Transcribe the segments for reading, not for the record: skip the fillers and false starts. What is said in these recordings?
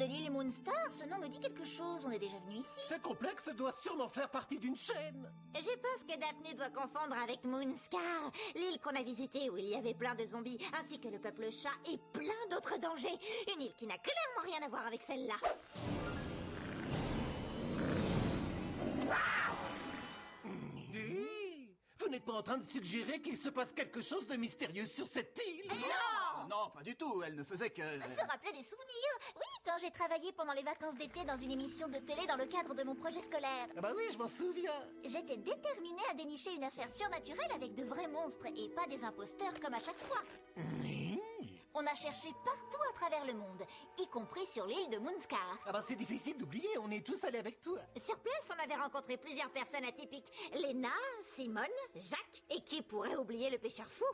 de l'île Moonstar, ce nom me dit quelque chose, on est déjà venu ici. Ce complexe doit sûrement faire partie d'une chaîne. Je pense que Daphné doit confondre avec Moonscar, l'île qu'on a visitée où il y avait plein de zombies, ainsi que le peuple chat et plein d'autres dangers. Une île qui n'a clairement rien à voir avec celle-là. Hé, vous n'êtes pas en train de suggérer qu'il se passe quelque chose de mystérieux sur cette île? Non! Non, pas du tout, elle ne faisait que... Se rappeler des souvenirs. Oui, quand j'ai travaillé pendant les vacances d'été dans une émission de télé dans le cadre de mon projet scolaire. Ah bah oui, je m'en souviens. J'étais déterminée à dénicher une affaire surnaturelle avec de vrais monstres et pas des imposteurs comme à chaque fois. On a cherché partout à travers le monde, y compris sur l'île de Moonscar. Ah bah c'est difficile d'oublier, on est tous allés avec toi. Sur place, on avait rencontré plusieurs personnes atypiques. Lena, Simone, Jacques, et qui pourrait oublier le pêcheur fou?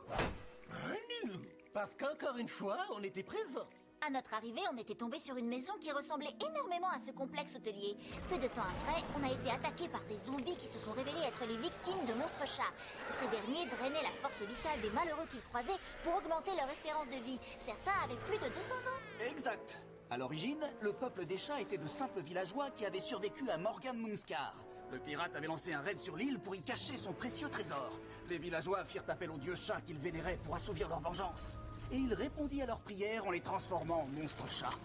Parce qu'encore une fois, on était présents. À notre arrivée, on était tombé sur une maison qui ressemblait énormément à ce complexe hôtelier. Peu de temps après, on a été attaqué par des zombies qui se sont révélés être les victimes de monstres chats. Ces derniers drainaient la force vitale des malheureux qu'ils croisaient pour augmenter leur espérance de vie. Certains avaient plus de 200 ans. Exact. À l'origine, le peuple des chats était de simples villageois qui avaient survécu à Morgan Moonscar. Le pirate avait lancé un raid sur l'île pour y cacher son précieux trésor. Les villageois firent appel aux dieux chats qu'ils vénéraient pour assouvir leur vengeance. Et il répondit à leurs prières en les transformant en monstres chats.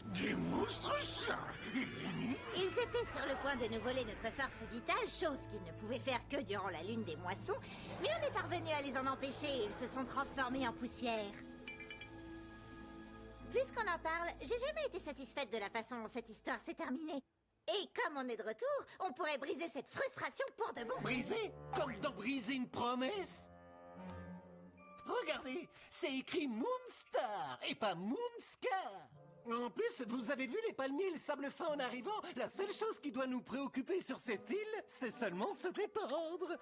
Des monstres chats? Ils étaient sur le point de nous voler notre force vitale, chose qu'ils ne pouvaient faire que durant la lune des moissons, mais on est parvenu à les en empêcher et ils se sont transformés en poussière. Puisqu'on en parle, j'ai jamais été satisfaite de la façon dont cette histoire s'est terminée. Et comme on est de retour, on pourrait briser cette frustration pour de bon. Briser? Comme dans briser une promesse? Regardez, c'est écrit Moonstar et pas Moonscar. En plus, vous avez vu les palmiers et le sable fin en arrivant? La seule chose qui doit nous préoccuper sur cette île, c'est seulement se détendre.